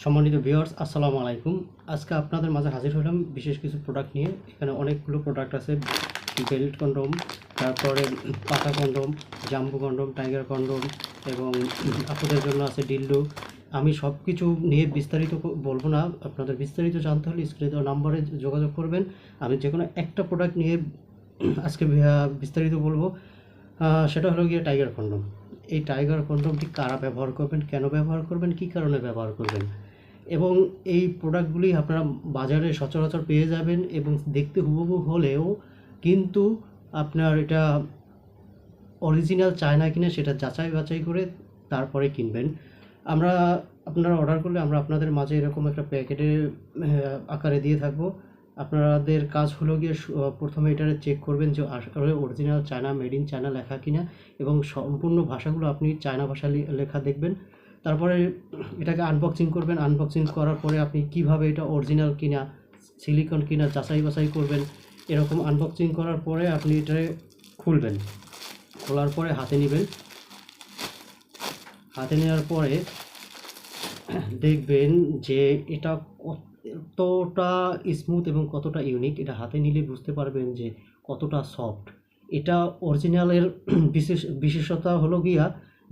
সম্মানিত ভিউয়ার্স, আসসালামু আলাইকুম। আজকে আপনাদের মাঝে হাজির হলাম বিশেষ কিছু প্রোডাক্ট নিয়ে। এখানে অনেকগুলো প্রোডাক্ট আছে। বেল্ট কন্ডম, তারপরে পাতা কন্ডম, জাম্বু কন্ডম, টাইগার কন্ডম এবং আপনাদের জন্য আছে ডিলডো। আমি সব কিছু নিয়ে বিস্তারিত বলবো না। আপনাদের বিস্তারিত জানতে হলে স্ক্রিনে দেওয়া নাম্বারে যোগাযোগ করবেন। আমি যে কোনো একটা প্রোডাক্ট নিয়ে আজকে বিস্তারিত বলবো। সেটা হলো গিয়ে টাইগার কন্ডম। এই টাইগার কন্ডমটি কারা ব্যবহার করবেন, কেন ব্যবহার করবেন, কী কারণে ব্যবহার করবেন, এবং এই প্রোডাক্টগুলি আপনারা বাজারে সচরাচর পেয়ে যাবেন এবং দেখতে হুবহু হলেও কিন্তু আপনার এটা অরিজিনাল চায়না কিনা সেটা যাচাই বাছাই করে তারপরে কিনবেন। আমরা আপনারা অর্ডার করলে আমরা আপনাদের মাঝে এরকম একটা প্যাকেটের আকারে দিয়ে থাকবো। আপনাদের কাজ হলো গিয়ে প্রথমে এটা চেক করবেন যে আসলে original China, made in China লেখা কিনা, এবং সম্পূর্ণ ভাষাগুলো আপনি চায়না ভাষা লেখা দেখবেন। তারপরে এটাকে আনবক্সিং করবেন। আনবক্সিং করার পরে আপনি কিভাবে এটা অরিজিনাল কিনা, সিলিকন কিনা যাচাই বাছাই করবেন। এরকম আনবক্সিং করার পরে আপনি এটা খুলবেন। খোলার পরে হাতে নেবেন। হাতে নেওয়ার পরে দেখবেন যে এটা কতটা স্মুথ এবং কতটা ইউনিক। এটা হাতে নিলে বুঝতে পারবেন যে কতটা সফট। এটা অরিজিনালের বিশেষতা হলো গিয়া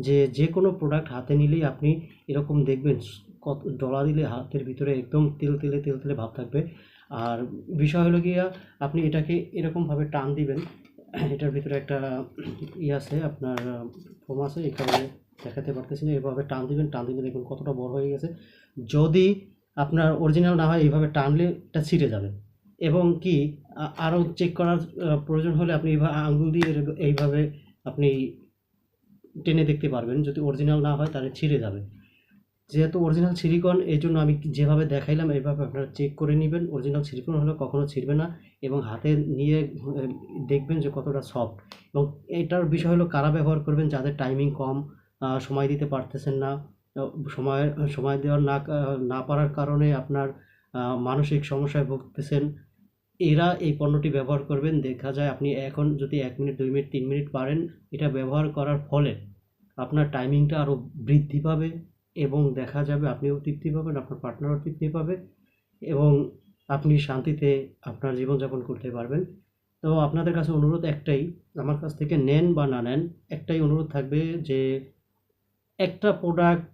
যে যে কোনো প্রোডাক্ট হাতে নিলেই আপনি এরকম দেখবেন কত ডলা দিলে হাতের ভিতরে একদম তেল তেলে ভাব থাকবে। আর বিষয় হলো গিয়া আপনি এটাকে এরকমভাবে টান দিবেন। এটার ভিতরে একটা আছে আপনার ফোম আছে, এই কারণে দেখাতে পারতেছি না। এভাবে টান দিবেন, টান দিলে দেখুন কতটা বড় হয়ে গেছে। যদি আপনার অরিজিনাল না হয় এইভাবে টানলে এটা ছিঁড়ে যাবে। এবং কি আরও চেক করার প্রয়োজন হলে আপনি এইভাবে আঙ্গুল দিয়ে এইভাবে আপনি টেনে দেখতে পারবেন। যদি অরিজিনাল না হয় তাহলে ছিঁড়ে যাবে। যেহেতু অরিজিনাল সিলিকন, এই জন্য আমি যেভাবে দেখাইলাম এইভাবে আপনারা চেক করে নেবেন। অরিজিনাল সিলিকন হলে কখনো ছিঁড়বে না এবং হাতে নিয়ে দেখবেন যে কতটা সফট। এবং এটার বিষয় হলো কারা ব্যবহার করবেন, যাদের টাইমিং কম, সময় দিতে পারতেছেন না, সময় সময় দেওয়ার না পারার কারণে আপনার মানসিক সমস্যায় ভুগতেছেন, এরা এই পণ্যটি ব্যবহার করবেন। দেখা যায় আপনি এখন যদি 1 মিনিট, 2 মিনিট, 3 মিনিট পারেন, এটা ব্যবহার করার ফলে আপনার টাইমিংটা আরও বৃদ্ধি পাবে এবং দেখা যাবে আপনিও তৃপ্তি পাবেন, আপনার পার্টনারও তৃপ্তি পাবে এবং আপনি শান্তিতে আপনার জীবনযাপন করতে পারবেন। তো আপনাদের কাছে অনুরোধ একটাই, আমার কাছ থেকে নেন বা না নেন, একটাই অনুরোধ থাকবে যে একটা প্রোডাক্ট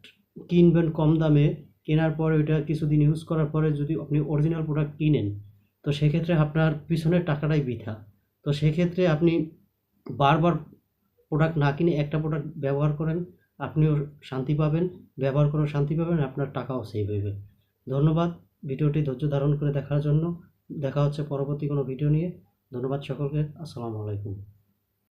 কিনবেন কম দামে, কেনার পরে ওইটা কিছুদিন ইউজ করার পরে যদি আপনি অরিজিনাল প্রোডাক্ট কিনেন, তো সেক্ষেত্রে আপনার পিছনের টাকাটাই বৃথা। তো সেক্ষেত্রে আপনি বারবার প্রোডাক্ট না কিনে একটা প্রোডাক্ট ব্যবহার করেন, আপনিও শান্তি পাবেন, ব্যবহার করেও শান্তি পাবেন, আপনার টাকাও সেভ হবে। ধন্যবাদ ভিডিওটি ধৈর্য ধারণ করে দেখার জন্য। দেখা হচ্ছে পরবর্তী কোনো ভিডিও নিয়ে। ধন্যবাদ সকলকে। আসসালামু আলাইকুম।